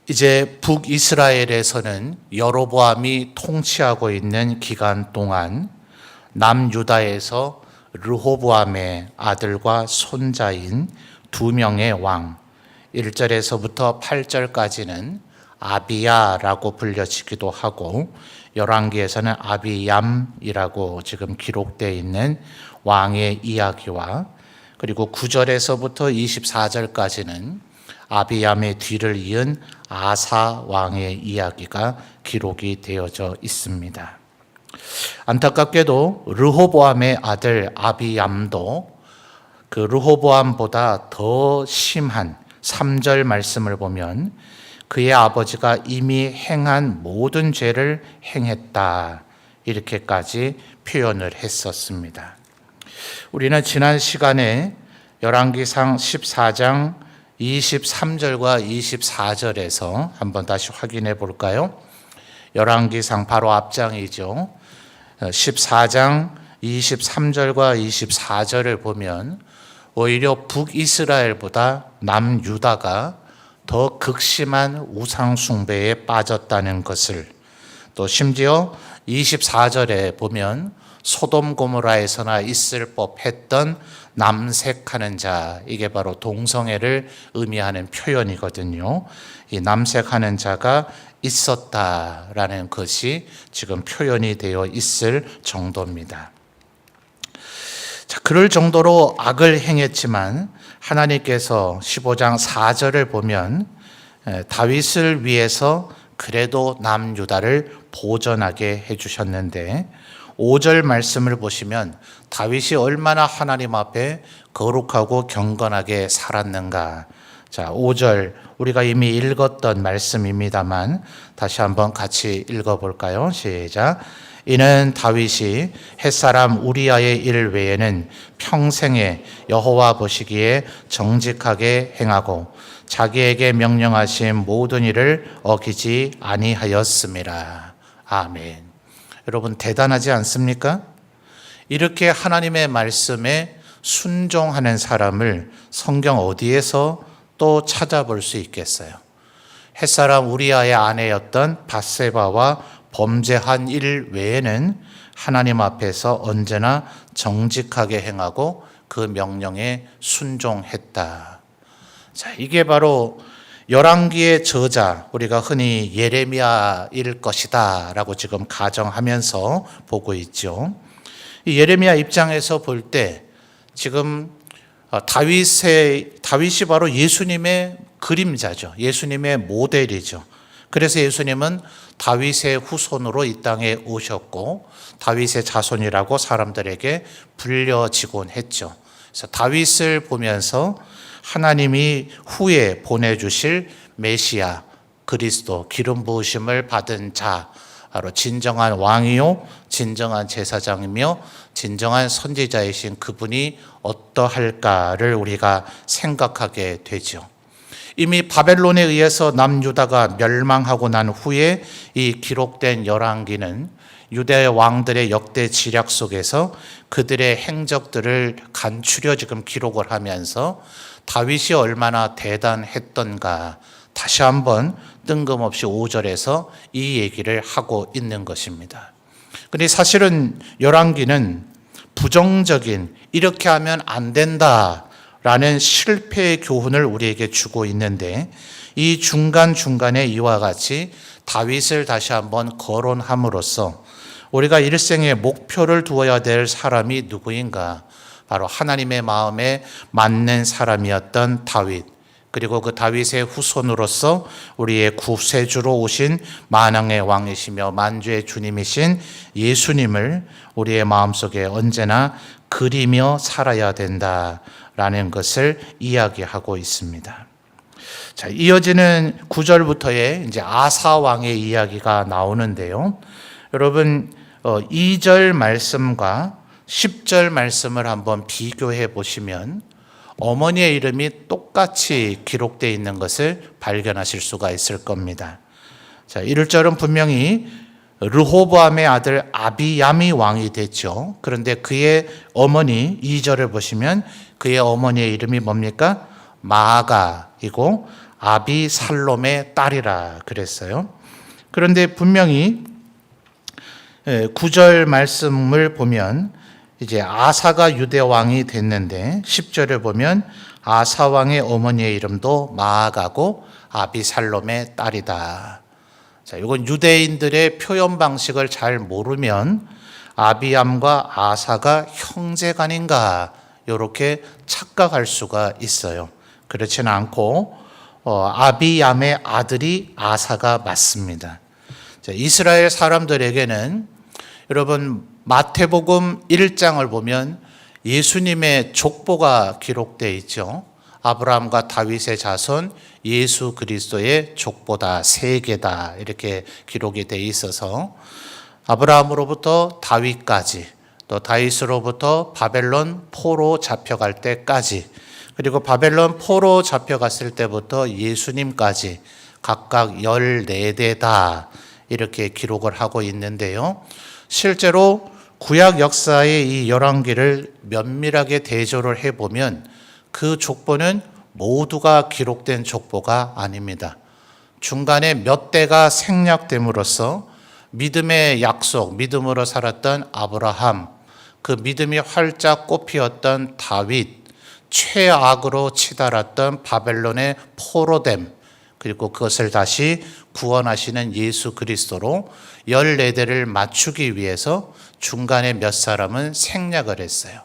이제 북이스라엘에서는 여로보암이 통치하고 있는 기간 동안 남유다에서 르호보암의 아들과 손자인 두 명의 왕, 1절에서부터 8절까지는 아비야라고 불려지기도 하고 열왕기에서는 아비얌이라고 지금 기록되어 있는 왕의 이야기와 그리고 9절에서부터 24절까지는 아비얌의 뒤를 이은 아사 왕의 이야기가 기록이 되어져 있습니다. 안타깝게도 르호보암의 아들 아비얌도 그 르호보암보다 더 심한 3절 말씀을 보면 그의 아버지가 이미 행한 모든 죄를 행했다, 이렇게까지 표현을 했었습니다. 우리는 지난 시간에 열왕기상 14장 23절과 24절에서 한번 다시 확인해 볼까요? 열왕기상 바로 앞장이죠. 14장 23절과 24절을 보면 오히려 북이스라엘보다 남유다가 더 극심한 우상 숭배에 빠졌다는 것을, 또 심지어 24절에 보면 소돔 고모라에서나 있을 법했던 남색하는 자, 이게 바로 동성애를 의미하는 표현이거든요. 이 남색하는 자가 있었다라는 것이 지금 표현이 되어 있을 정도입니다. 자, 그럴 정도로 악을 행했지만 하나님께서 15장 4절을 보면 다윗을 위해서 그래도 남유다를 보전하게 해주셨는데 5절 말씀을 보시면 다윗이 얼마나 하나님 앞에 거룩하고 경건하게 살았는가. 자, 5절 우리가 이미 읽었던 말씀입니다만 다시 한번 같이 읽어볼까요? 시작. 이는 다윗이 햇사람 우리아의 일 외에는 평생에 여호와 보시기에 정직하게 행하고 자기에게 명령하신 모든 일을 어기지 아니하였음이라. 아멘. 여러분 대단하지 않습니까? 이렇게 하나님의 말씀에 순종하는 사람을 성경 어디에서 또 찾아볼 수 있겠어요? 햇사람 우리아의 아내였던 밧세바와 범죄한 일 외에는 하나님 앞에서 언제나 정직하게 행하고 그 명령에 순종했다. 자, 이게 바로 열왕기의 저자, 우리가 흔히 예레미야일 것이다 라고 지금 가정하면서 보고 있죠. 이 예레미야 입장에서 볼 때 지금 다윗이 바로 예수님의 그림자죠. 예수님의 모델이죠. 그래서 예수님은 다윗의 후손으로 이 땅에 오셨고 다윗의 자손이라고 사람들에게 불려지곤 했죠. 그래서 다윗을 보면서 하나님이 후에 보내주실 메시아 그리스도 기름 부으심을 받은 자, 바로 진정한 왕이요 진정한 제사장이며 진정한 선지자이신 그분이 어떠할까를 우리가 생각하게 되죠. 이미 바벨론에 의해서 남유다가 멸망하고 난 후에 이 기록된 열왕기는 유대 왕들의 역대 지략 속에서 그들의 행적들을 간추려 지금 기록을 하면서 다윗이 얼마나 대단했던가 다시 한번 뜬금없이 5절에서 이 얘기를 하고 있는 것입니다. 그런데 사실은 열왕기는 부정적인 이렇게 하면 안 된다 라는 실패의 교훈을 우리에게 주고 있는데 이 중간중간에 이와 같이 다윗을 다시 한번 거론함으로써 우리가 일생의 목표를 두어야 될 사람이 누구인가? 바로 하나님의 마음에 맞는 사람이었던 다윗, 그리고 그 다윗의 후손으로서 우리의 구세주로 오신 만왕의 왕이시며 만주의 주님이신 예수님을 우리의 마음속에 언제나 그리며 살아야 된다라는 것을 이야기하고 있습니다. 자, 이어지는 9절부터의 이제 아사 왕의 이야기가 나오는데요. 여러분 2절 말씀과 10절 말씀을 한번 비교해 보시면 어머니의 이름이 똑같이 기록되어 있는 것을 발견하실 수가 있을 겁니다. 자, 1절은 분명히 르호보암의 아들 아비얌이 왕이 됐죠. 그런데 그의 어머니 2절을 보시면 그의 어머니의 이름이 뭡니까? 마아가이고 아비살롬의 딸이라 그랬어요. 그런데 분명히 9절 말씀을 보면 이제 아사가 유대 왕이 됐는데 10절에 보면 아사 왕의 어머니의 이름도 마아가고 아비살롬의 딸이다. 자, 이건 유대인들의 표현 방식을 잘 모르면 아비암과 아사가 형제간인가 이렇게 착각할 수가 있어요. 그렇지는 않고 아비암의 아들이 아사가 맞습니다. 자, 이스라엘 사람들에게는 여러분 마태복음 1장을 보면 예수님의 족보가 기록되어 있죠. 아브라함과 다윗의 자손 예수 그리스도의 족보다 세계다 이렇게 기록이 되어 있어서 아브라함으로부터 다윗까지 또 다윗으로부터 바벨론 포로 잡혀갈 때까지 그리고 바벨론 포로 잡혀갔을 때부터 예수님까지 각각 14대다 이렇게 기록을 하고 있는데요. 실제로 구약 역사의 이 열왕기를 면밀하게 대조를 해보면 그 족보는 모두가 기록된 족보가 아닙니다. 중간에 몇 대가 생략됨으로써 믿음의 약속, 믿음으로 살았던 아브라함, 그 믿음이 활짝 꽃피었던 다윗, 최악으로 치달았던 바벨론의 포로됨, 그리고 그것을 다시 구원하시는 예수 그리스도로 14대를 맞추기 위해서 중간에 몇 사람은 생략을 했어요.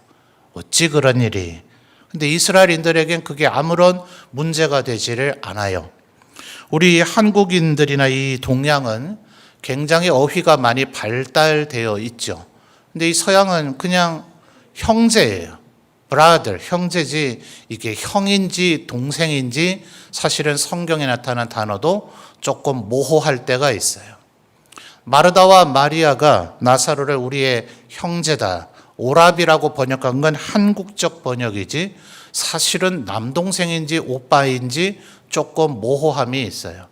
어찌 그런 일이? 근데 이스라엘인들에겐 그게 아무런 문제가 되지를 않아요. 우리 한국인들이나 이 동양은 굉장히 어휘가 많이 발달되어 있죠. 근데 이 서양은 그냥 형제예요. brother, 형제지 이게 형인지 동생인지 사실은 성경에 나타난 단어도 조금 모호할 때가 있어요. 마르다와 마리아가 나사로를 우리의 형제다, 오라비라고 번역한 건 한국적 번역이지 사실은 남동생인지 오빠인지 조금 모호함이 있어요.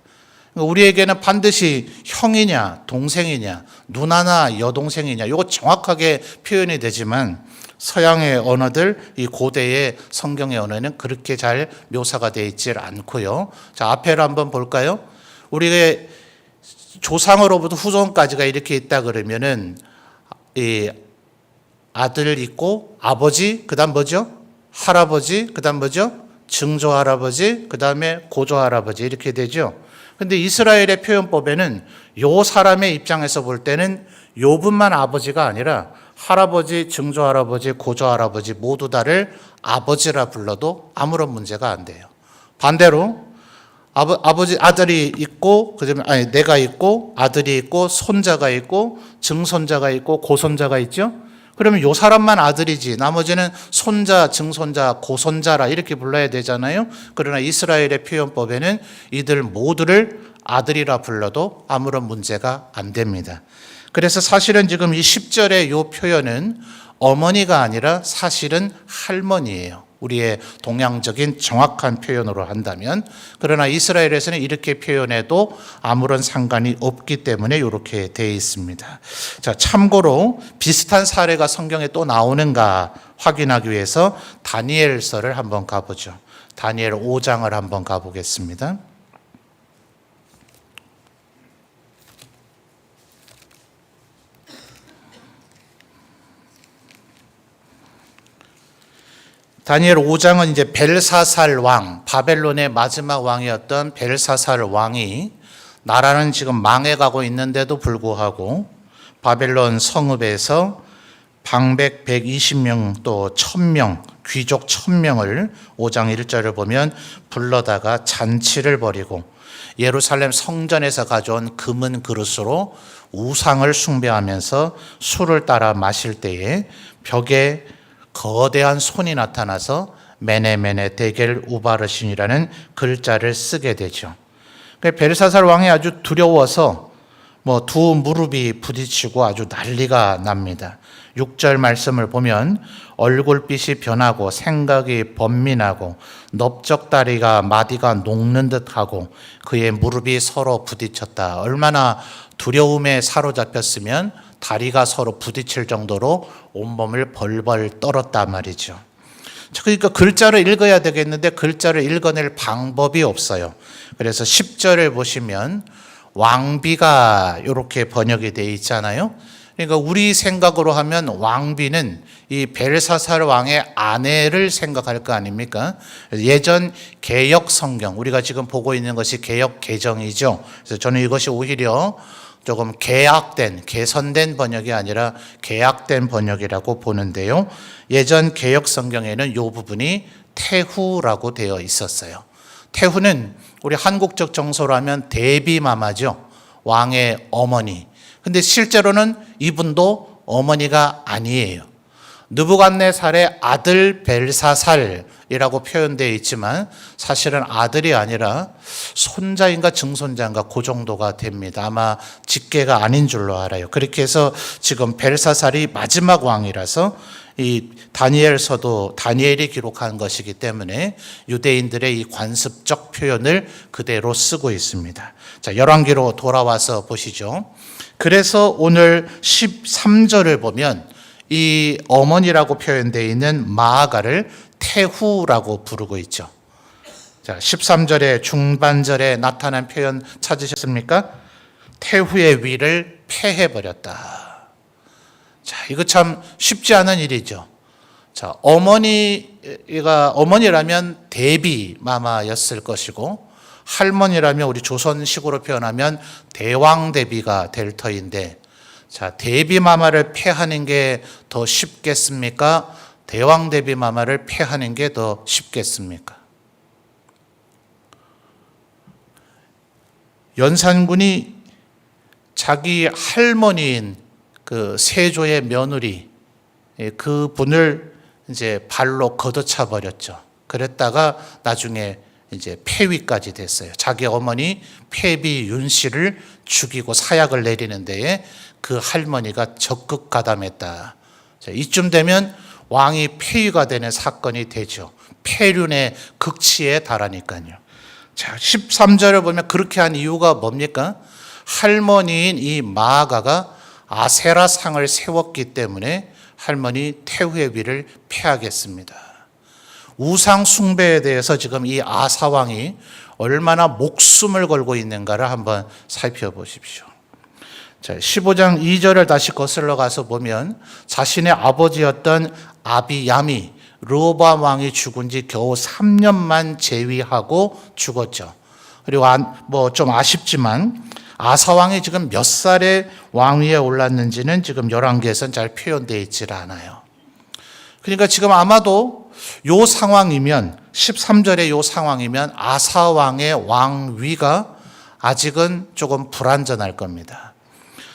우리에게는 반드시 형이냐 동생이냐 누나나 여동생이냐 이거 정확하게 표현이 되지만 서양의 언어들, 이 고대의 성경의 언어는 그렇게 잘 묘사가 되어 있지 않고요. 자, 앞에를 한번 볼까요? 우리의 조상으로부터 후손까지가 이렇게 있다 그러면은 이 아들 있고 아버지, 그다음 뭐죠? 할아버지, 그다음 뭐죠? 증조 할아버지, 그다음에 고조 할아버지 이렇게 되죠. 근데 이스라엘의 표현법에는 요 사람의 입장에서 볼 때는 요 분만 아버지가 아니라 할아버지, 증조 할아버지, 고조 할아버지 모두 다를 아버지라 불러도 아무런 문제가 안 돼요. 반대로 아버지 아들이 있고 그다음에 내가 있고 아들이 있고 손자가 있고 증손자가 있고 고손자가 있죠. 그러면 요 사람만 아들이지 나머지는 손자, 증손자, 고손자라 이렇게 불러야 되잖아요. 그러나 이스라엘의 표현법에는 이들 모두를 아들이라 불러도 아무런 문제가 안 됩니다. 그래서 사실은 지금 이 10절의 요 표현은 어머니가 아니라 사실은 할머니예요. 우리의 동양적인 정확한 표현으로 한다면. 그러나 이스라엘에서는 이렇게 표현해도 아무런 상관이 없기 때문에 이렇게 되어 있습니다. 자, 참고로 비슷한 사례가 성경에 또 나오는가 확인하기 위해서 다니엘서를 한번 가보죠. 다니엘 5장을 한번 가보겠습니다. 다니엘 5장은 이제 벨사살 왕, 바벨론의 마지막 왕이었던 벨사살 왕이 나라는 지금 망해가고 있는데도 불구하고 바벨론 성읍에서 방백 120명 또 1000명, 귀족 1000명을 5장 1절을 보면 불러다가 잔치를 벌이고 예루살렘 성전에서 가져온 금은 그릇으로 우상을 숭배하면서 술을 따라 마실 때에 벽에 거대한 손이 나타나서 메네메네 데겔 우바르신이라는 글자를 쓰게 되죠. 벨사살 왕이 아주 두려워서 두 무릎이 부딪히고 아주 난리가 납니다. 6절 말씀을 보면 얼굴빛이 변하고 생각이 번민하고 넓적다리가 마디가 녹는 듯하고 그의 무릎이 서로 부딪혔다. 얼마나 두려움에 사로잡혔으면 다리가 서로 부딪힐 정도로 온몸을 벌벌 떨었단 말이죠. 그러니까 글자를 읽어야 되겠는데 글자를 읽어낼 방법이 없어요. 그래서 10절을 보시면 왕비가 이렇게 번역이 되어 있잖아요. 그러니까 우리 생각으로 하면 왕비는 이 벨사살 왕의 아내를 생각할 거 아닙니까? 예전 개역 성경, 우리가 지금 보고 있는 것이 개역 개정이죠. 그래서 저는 이것이 오히려 조금 개선된 번역이 아니라 개약된 번역이라고 보는데요. 예전 개역 성경에는 이 부분이 태후라고 되어 있었어요. 태후는 우리 한국적 정서로 하면 대비마마죠. 왕의 어머니. 근데 실제로는 이분도 어머니가 아니에요. 느부갓네살의 아들 벨사살이라고 표현되어 있지만 사실은 아들이 아니라 손자인가 증손자인가 그 정도가 됩니다. 아마 직계가 아닌 줄로 알아요. 그렇게 해서 지금 벨사살이 마지막 왕이라서 이 다니엘서도 다니엘이 기록한 것이기 때문에 유대인들의 이 관습적 표현을 그대로 쓰고 있습니다. 자, 열왕기로 돌아와서 보시죠. 그래서 오늘 13절을 보면 이 어머니라고 표현되어 있는 마아가를 태후라고 부르고 있죠. 자, 13절의 중반절에 나타난 표현 찾으셨습니까? 태후의 위를 패해버렸다. 자, 이거 참 쉽지 않은 일이죠. 자, 어머니라면 대비마마였을 것이고, 할머니라면 우리 조선식으로 표현하면 대왕대비가 될 터인데, 자, 대비마마를 패하는 게 더 쉽겠습니까? 대왕대비마마를 패하는 게 더 쉽겠습니까? 연산군이 자기 할머니인 그 세조의 며느리, 그 분을 이제 발로 걷어차 버렸죠. 그랬다가 나중에 이제 폐위까지 됐어요. 자기 어머니 폐비 윤씨를 죽이고 사약을 내리는 데에 그 할머니가 적극 가담했다. 자, 이쯤 되면 왕이 폐위가 되는 사건이 되죠. 폐륜의 극치에 달하니까요. 자, 13절을 보면 그렇게 한 이유가 뭡니까? 할머니인 이 마아가가 아세라 상을 세웠기 때문에 할머니 태후의 위를 패하겠습니다. 우상 숭배에 대해서 지금 이 아사왕이 얼마나 목숨을 걸고 있는가를 한번 살펴보십시오. 자, 15장 2절을 다시 거슬러 가서 보면 자신의 아버지였던 아비얌이 르호보암 왕이 죽은 지 겨우 3년만 재위하고 죽었죠. 그리고 뭐 좀 아쉽지만 아사 왕이 지금 몇 살에 왕위에 올랐는지는 지금 열왕기에서는 잘 표현되어 있질 않아요. 그러니까 지금 아마도 요 상황이면 13절의 요 상황이면 아사 왕의 왕위가 아직은 조금 불완전할 겁니다.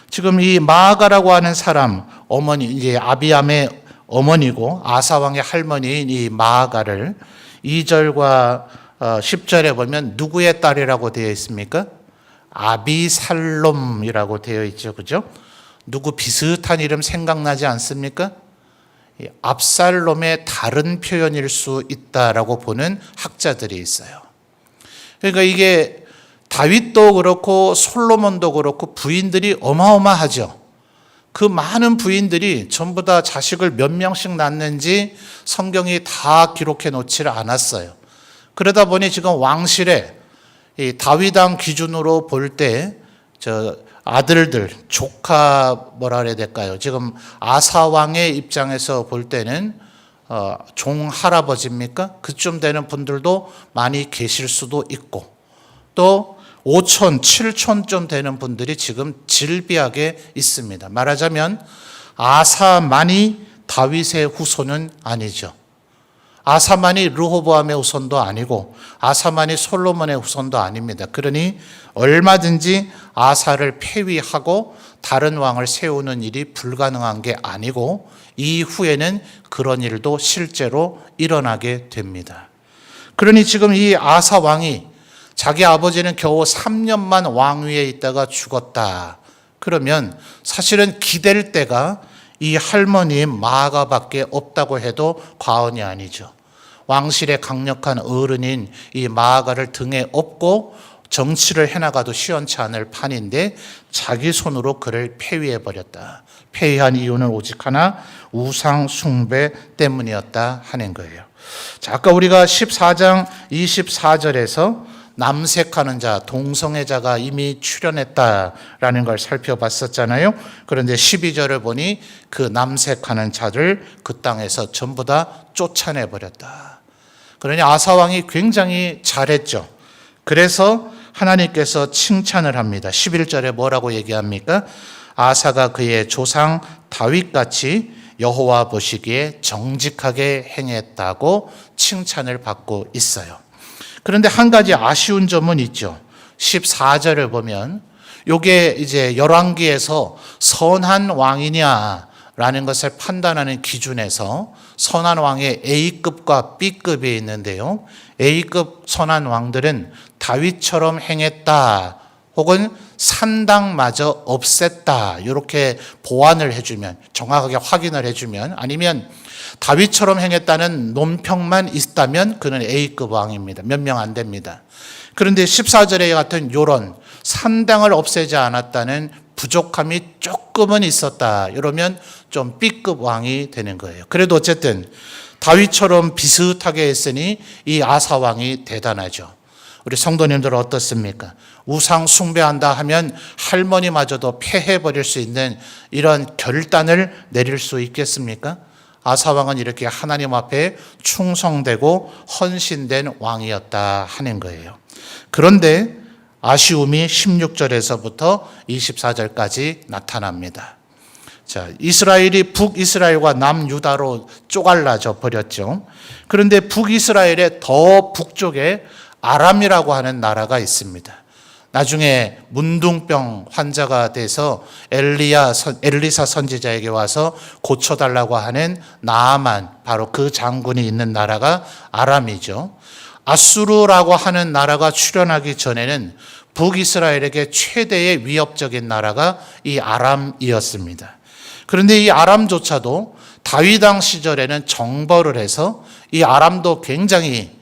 지금 이 마아가라고 하는 사람 어머니, 이제 아비암의 어머니고 아사 왕의 할머니인 이 마아가를 2절과 10절에 보면 누구의 딸이라고 되어 있습니까? 아비살롬이라고 되어 있죠. 그죠? 누구 비슷한 이름 생각나지 않습니까? 압살롬의 다른 표현일 수 있다라고 보는 학자들이 있어요. 그러니까 이게 다윗도 그렇고 솔로몬도 그렇고 부인들이 어마어마하죠. 그 많은 부인들이 전부 다 자식을 몇 명씩 낳는지 성경이 다 기록해 놓지 않았어요. 그러다 보니 지금 왕실에 이 다윗왕 기준으로 볼 때 저 아들들, 조카 뭐라 그래야 될까요? 지금 아사 왕의 입장에서 볼 때는 종 할아버지입니까? 그쯤 되는 분들도 많이 계실 수도 있고 또 5촌, 7촌쯤 되는 분들이 지금 질비하게 있습니다. 말하자면 아사만이 다윗의 후손은 아니죠. 아사만이 르호보암의 후손도 아니고 아사만이 솔로몬의 후손도 아닙니다. 그러니 얼마든지 아사를 폐위하고 다른 왕을 세우는 일이 불가능한 게 아니고 이후에는 그런 일도 실제로 일어나게 됩니다. 그러니 지금 이 아사 왕이 자기 아버지는 겨우 3년만 왕위에 있다가 죽었다. 그러면 사실은 기댈 때가 이 할머니인 마아가밖에 없다고 해도 과언이 아니죠. 왕실의 강력한 어른인 이 마아가를 등에 업고 정치를 해나가도 시원치 않을 판인데 자기 손으로 그를 폐위해버렸다. 폐위한 이유는 오직 하나, 우상 숭배 때문이었다 하는 거예요. 자, 아까 우리가 14장 24절에서 남색하는 자, 동성애자가 이미 출현했다라는 걸 살펴봤었잖아요. 그런데 12절을 보니 그 남색하는 자를 그 땅에서 전부 다 쫓아내버렸다. 그러니 아사왕이 굉장히 잘했죠. 그래서 하나님께서 칭찬을 합니다. 11절에 뭐라고 얘기합니까? 아사가 그의 조상 다윗같이 여호와 보시기에 정직하게 행했다고 칭찬을 받고 있어요. 그런데 한 가지 아쉬운 점은 있죠. 14절을 보면 요게 이제 열왕기에서 선한 왕이냐라는 것을 판단하는 기준에서 선한 왕의 A급과 B급이 있는데요. A급 선한 왕들은 다윗처럼 행했다 혹은 산당마저 없앴다 이렇게 보완을 해주면, 정확하게 확인을 해주면, 아니면 다윗처럼 행했다는 논평만 있다면 그는 A급 왕입니다. 몇 명 안 됩니다. 그런데 14절에 같은 요런 산당을 없애지 않았다는 부족함이 조금은 있었다 이러면 좀 B급 왕이 되는 거예요. 그래도 어쨌든 다윗처럼 비슷하게 했으니 이 아사 왕이 대단하죠. 우리 성도님들 어떻습니까? 우상 숭배한다 하면 할머니마저도 패해버릴 수 있는 이런 결단을 내릴 수 있겠습니까? 아사왕은 이렇게 하나님 앞에 충성되고 헌신된 왕이었다 하는 거예요. 그런데 아쉬움이 16절에서부터 24절까지 나타납니다. 자, 이스라엘이 북이스라엘과 남유다로 쪼갈라져 버렸죠. 그런데 북이스라엘의 더 북쪽에 아람이라고 하는 나라가 있습니다. 나중에 문둥병 환자가 돼서 엘리사 선지자에게 와서 고쳐달라고 하는 나아만, 바로 그 장군이 있는 나라가 아람이죠. 아수르라고 하는 나라가 출현하기 전에는 북이스라엘에게 최대의 위협적인 나라가 이 아람이었습니다. 그런데 이 아람조차도 다윗 왕 시절에는 정벌을 해서 이 아람도 굉장히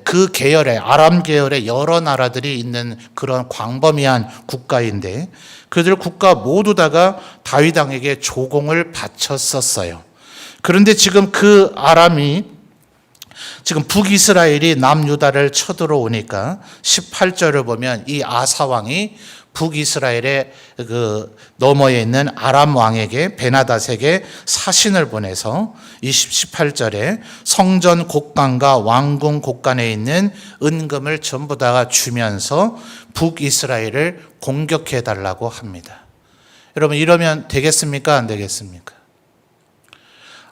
그 계열의 아람 계열의 여러 나라들이 있는 그런 광범위한 국가인데 그들 국가 모두 다가 다윗 왕에게 조공을 바쳤었어요. 그런데 지금 그 아람이 지금 북이스라엘이 남유다를 쳐들어오니까 18절을 보면 이 아사 왕이 북이스라엘의 그 너머에 있는 아람 왕에게, 베나닷에게 사신을 보내서 18절에 성전 곡간과 왕궁 곡간에 있는 은금을 전부 다 주면서 북이스라엘을 공격해 달라고 합니다. 여러분, 이러면 되겠습니까? 안 되겠습니까?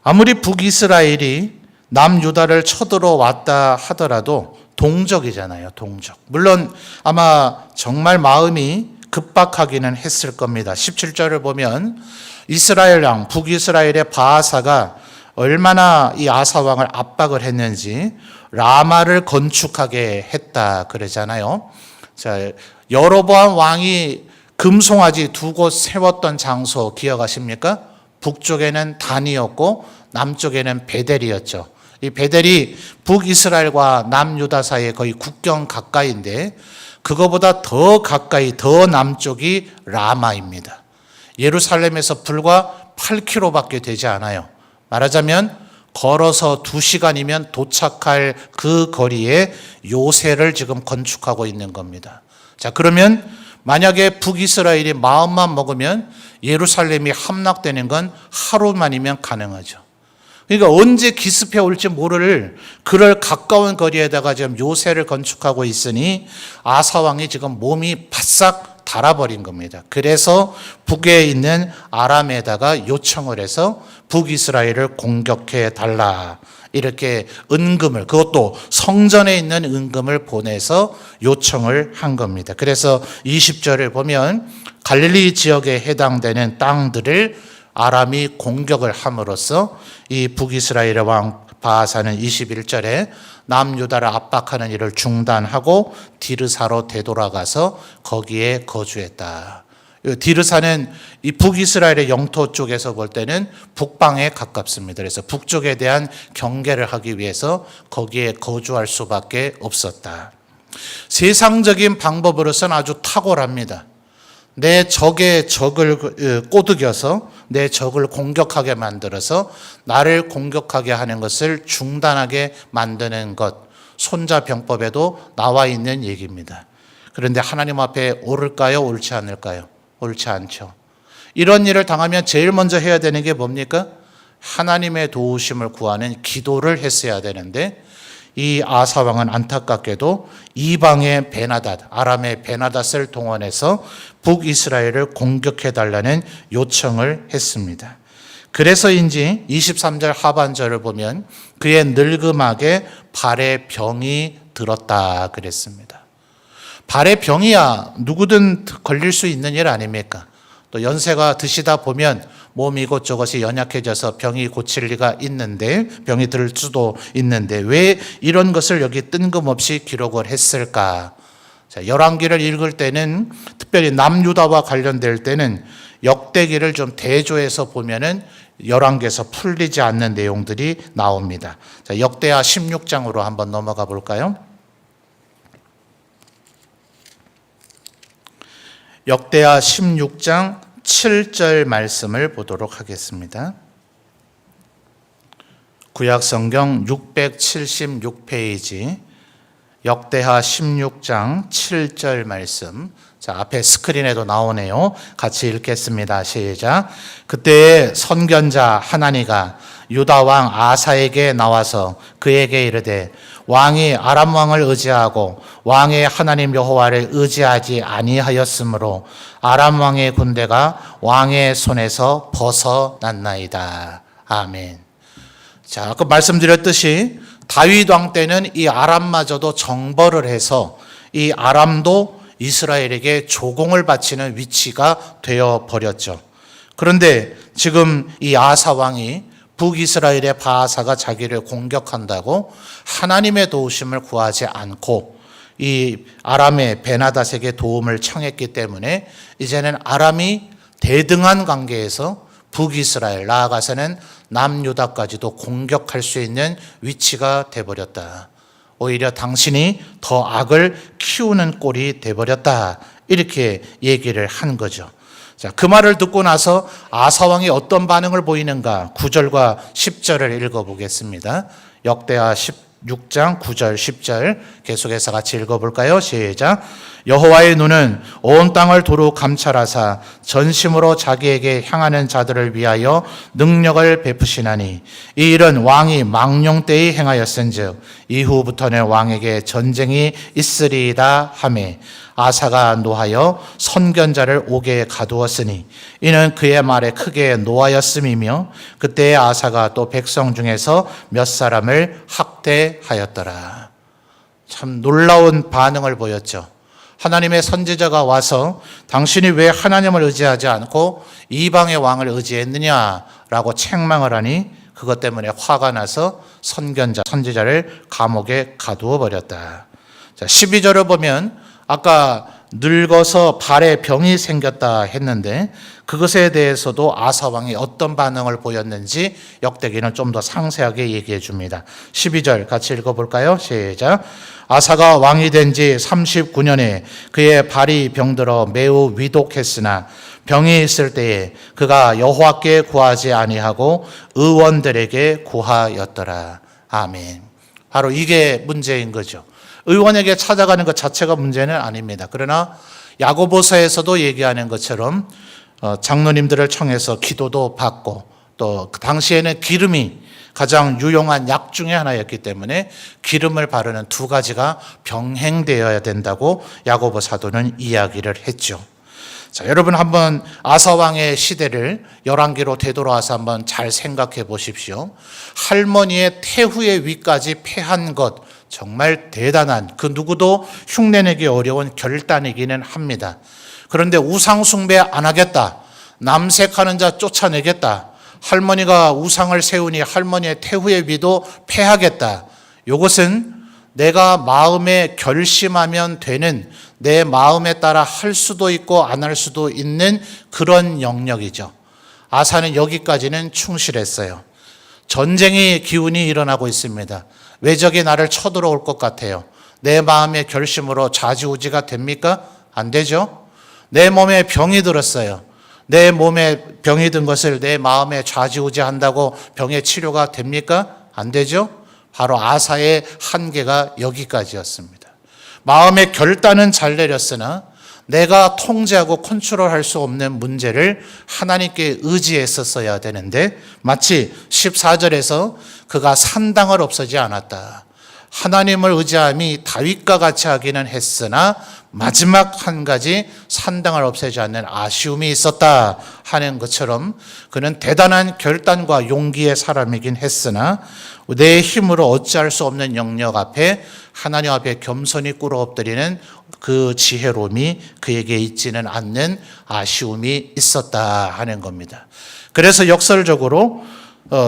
아무리 북이스라엘이 남유다를 쳐들어왔다 하더라도 동족이잖아요, 동족. 물론 아마 정말 마음이 급박하기는 했을 겁니다. 17절을 보면 이스라엘 왕, 북이스라엘의 바하사가 얼마나 이 아사 왕을 압박을 했는지 라마를 건축하게 했다 그러잖아요. 자, 여로보암 왕이 금송아지 두 곳 세웠던 장소 기억하십니까? 북쪽에는 단이었고 남쪽에는 베델이었죠. 이 베델이 북이스라엘과 남유다 사이에 거의 국경 가까이인데 그거보다 더 가까이, 더 남쪽이 라마입니다. 예루살렘에서 불과 8km밖에 되지 않아요. 말하자면 걸어서 2시간이면 도착할 그 거리에 요새를 지금 건축하고 있는 겁니다. 자, 그러면 만약에 북이스라엘이 마음만 먹으면 예루살렘이 함락되는 건 하루만이면 가능하죠. 그러니까 언제 기습해 올지 모를 그럴 가까운 거리에다가 지금 요새를 건축하고 있으니 아사 왕이 지금 몸이 바싹 달아버린 겁니다. 그래서 북에 있는 아람에다가 요청을 해서 북이스라엘을 공격해 달라. 이렇게 은금을, 그것도 성전에 있는 은금을 보내서 요청을 한 겁니다. 그래서 20절을 보면 갈릴리 지역에 해당되는 땅들을 아람이 공격을 함으로써 이 북이스라엘의 왕 바하사는 21절에 남유다를 압박하는 일을 중단하고 디르사로 되돌아가서 거기에 거주했다. 디르사는 이 북이스라엘의 영토 쪽에서 볼 때는 북방에 가깝습니다. 그래서 북쪽에 대한 경계를 하기 위해서 거기에 거주할 수밖에 없었다. 세상적인 방법으로서는 아주 탁월합니다. 내 적의 적을 꼬드겨서 내 적을 공격하게 만들어서 나를 공격하게 하는 것을 중단하게 만드는 것, 손자병법에도 나와 있는 얘기입니다. 그런데 하나님 앞에 옳을까요? 옳지 않을까요? 옳지 않죠. 이런 일을 당하면 제일 먼저 해야 되는 게 뭡니까? 하나님의 도우심을 구하는 기도를 했어야 되는데, 이 아사 왕은 안타깝게도 이방의 베나닷, 아람의 베나닷을 동원해서 북이스라엘을 공격해 달라는 요청을 했습니다. 그래서인지 23절 하반절을 보면 그의 늙음하게 발에 병이 들었다 그랬습니다. 발에 병이야 누구든 걸릴 수 있는 일 아닙니까? 또 연세가 드시다 보면 몸이 이것저것이 연약해져서 병이 고칠 리가 있는데, 병이 들 수도 있는데 왜 이런 것을 여기 뜬금없이 기록을 했을까? 자, 열왕기를 읽을 때는, 특별히 남유다와 관련될 때는 역대기를 좀 대조해서 보면은 열왕기에서 풀리지 않는 내용들이 나옵니다. 자, 역대하 16장으로 한번 넘어가 볼까요? 역대하 16장 7절 말씀을 보도록 하겠습니다. 구약성경 676페이지 역대하 16장 7절 말씀. 자, 앞에 스크린에도 나오네요. 같이 읽겠습니다. 시작. 그때에 선견자 하나니가 유다 왕 아사에게 나와서 그에게 이르되, 왕이 아람 왕을 의지하고 왕의 하나님 여호와를 의지하지 아니하였으므로 아람 왕의 군대가 왕의 손에서 벗어났나이다. 아멘. 자, 아까 말씀드렸듯이 다윗 왕 때는 이 아람마저도 정벌을 해서 이 아람도 이스라엘에게 조공을 바치는 위치가 되어 버렸죠. 그런데 지금 이 아사 왕이 북이스라엘의 바하사가 자기를 공격한다고 하나님의 도우심을 구하지 않고 이 아람의 베나닷에게 도움을 청했기 때문에 이제는 아람이 대등한 관계에서 북이스라엘, 나아가서는 남유다까지도 공격할 수 있는 위치가 되어버렸다. 오히려 당신이 더 악을 키우는 꼴이 되어버렸다. 이렇게 얘기를 한 거죠. 자, 그 말을 듣고 나서 아사왕이 어떤 반응을 보이는가? 9절과 10절을 읽어보겠습니다. 역대하 16장 9절 10절 계속해서 같이 읽어볼까요? 시작. 여호와의 눈은 온 땅을 두루 감찰하사 전심으로 자기에게 향하는 자들을 위하여 능력을 베푸시나니 이 일은 왕이 망령 때에 행하였은즉 이후부터는 왕에게 전쟁이 있으리이다 하매 아사가 노하여 선견자를 옥에 가두었으니 이는 그의 말에 크게 노하였음이며 그때의 아사가 또 백성 중에서 몇 사람을 학대하였더라. 참 놀라운 반응을 보였죠. 하나님의 선지자가 와서 당신이 왜 하나님을 의지하지 않고 이방의 왕을 의지했느냐라고 책망을 하니 그것 때문에 화가 나서 선지자를 감옥에 가두어 버렸다. 자, 12절을 보면 아까 늙어서 발에 병이 생겼다 했는데 그것에 대해서도 아사왕이 어떤 반응을 보였는지 역대기는 좀 더 상세하게 얘기해 줍니다. 12절 같이 읽어볼까요? 시작. 아사가 왕이 된 지 39년에 그의 발이 병들어 매우 위독했으나 병이 있을 때에 그가 여호와께 구하지 아니하고 의원들에게 구하였더라. 아멘. 바로 이게 문제인 거죠. 의원에게 찾아가는 것 자체가 문제는 아닙니다. 그러나 야고보서에서도 얘기하는 것처럼 장로님들을 청해서 기도도 받고 또 그 당시에는 기름이 가장 유용한 약 중에 하나였기 때문에 기름을 바르는 두 가지가 병행되어야 된다고 야고보 사도는 이야기를 했죠. 자, 여러분 한번 아사왕의 시대를 열왕기로 되돌아와서 한번 잘 생각해 보십시오. 할머니의 태후의 위까지 패한 것, 정말 대단한, 그 누구도 흉내내기 어려운 결단이기는 합니다. 그런데 우상 숭배 안 하겠다, 남색하는 자 쫓아내겠다, 할머니가 우상을 세우니 할머니의 태후의 위도 패하겠다. 이것은 내가 마음에 결심하면 되는, 내 마음에 따라 할 수도 있고 안 할 수도 있는 그런 영역이죠. 아사는 여기까지는 충실했어요. 전쟁의 기운이 일어나고 있습니다. 외적이 나를 쳐들어올 것 같아요. 내 마음의 결심으로 좌지우지가 됩니까? 안 되죠. 내 몸에 병이 들었어요. 내 몸에 병이 든 것을 내 마음에 좌지우지한다고 병의 치료가 됩니까? 안 되죠? 바로 아사의 한계가 여기까지였습니다. 마음의 결단은 잘 내렸으나 내가 통제하고 컨트롤할 수 없는 문제를 하나님께 의지했었어야 되는데 마치 14절에서 그가 산당을 없애지 않았다. 하나님을 의지함이 다윗과 같이 하기는 했으나 마지막 한 가지 산당을 없애지 않는 아쉬움이 있었다 하는 것처럼 그는 대단한 결단과 용기의 사람이긴 했으나 내 힘으로 어찌할 수 없는 영역 앞에 하나님 앞에 겸손히 꿇어 엎드리는 그 지혜로움이 그에게 있지는 않는 아쉬움이 있었다 하는 겁니다. 그래서 역설적으로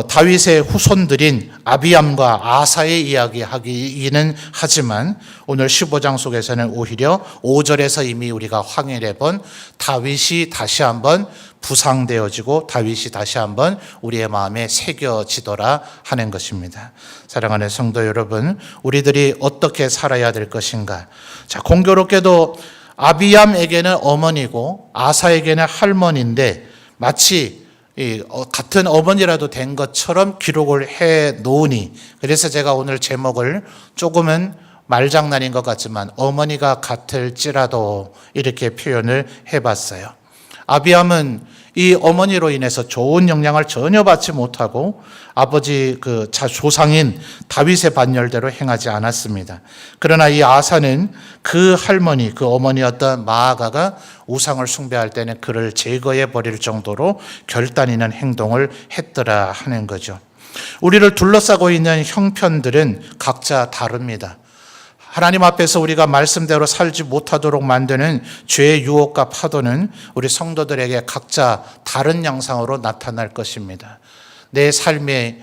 다윗의 후손들인 아비암과 아사의 이야기하기는 하지만 오늘 15장 속에서는 오히려 5절에서 이미 우리가 확인해 본 다윗이 다시 한번 부상되어지고 다윗이 다시 한번 우리의 마음에 새겨지더라 하는 것입니다. 사랑하는 성도 여러분, 우리들이 어떻게 살아야 될 것인가? 자, 공교롭게도 아비암에게는 어머니고 아사에게는 할머니인데 마치 같은 어머니라도 된 것처럼 기록을 해 놓으니 그래서 제가 오늘 제목을 조금은 말장난인 것 같지만 어머니가 같을지라도 이렇게 표현을 해봤어요. 아비암은 이 어머니로 인해서 좋은 영향을 전혀 받지 못하고 아버지 그 조상인 다윗의 반열대로 행하지 않았습니다. 그러나 이 아사는 그 할머니, 그 어머니였던 마아가가 우상을 숭배할 때는 그를 제거해 버릴 정도로 결단 있는 행동을 했더라 하는 거죠. 우리를 둘러싸고 있는 형편들은 각자 다릅니다. 하나님 앞에서 우리가 말씀대로 살지 못하도록 만드는 죄의 유혹과 파도는 우리 성도들에게 각자 다른 양상으로 나타날 것입니다. 내 삶에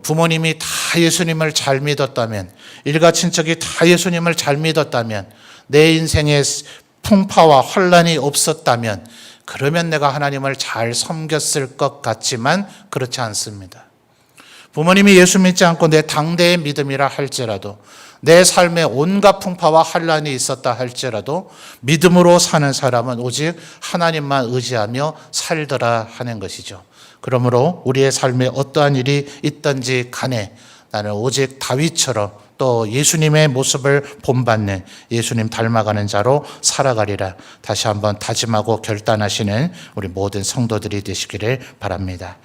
부모님이 다 예수님을 잘 믿었다면, 일가 친척이 다 예수님을 잘 믿었다면, 내 인생에 풍파와 환란이 없었다면, 그러면 내가 하나님을 잘 섬겼을 것 같지만 그렇지 않습니다. 부모님이 예수 믿지 않고 내 당대의 믿음이라 할지라도 내 삶에 온갖 풍파와 환란이 있었다 할지라도 믿음으로 사는 사람은 오직 하나님만 의지하며 살더라 하는 것이죠. 그러므로 우리의 삶에 어떠한 일이 있든지 간에 나는 오직 다윗처럼 또 예수님의 모습을 본받는 예수님 닮아가는 자로 살아가리라 다시 한번 다짐하고 결단하시는 우리 모든 성도들이 되시기를 바랍니다.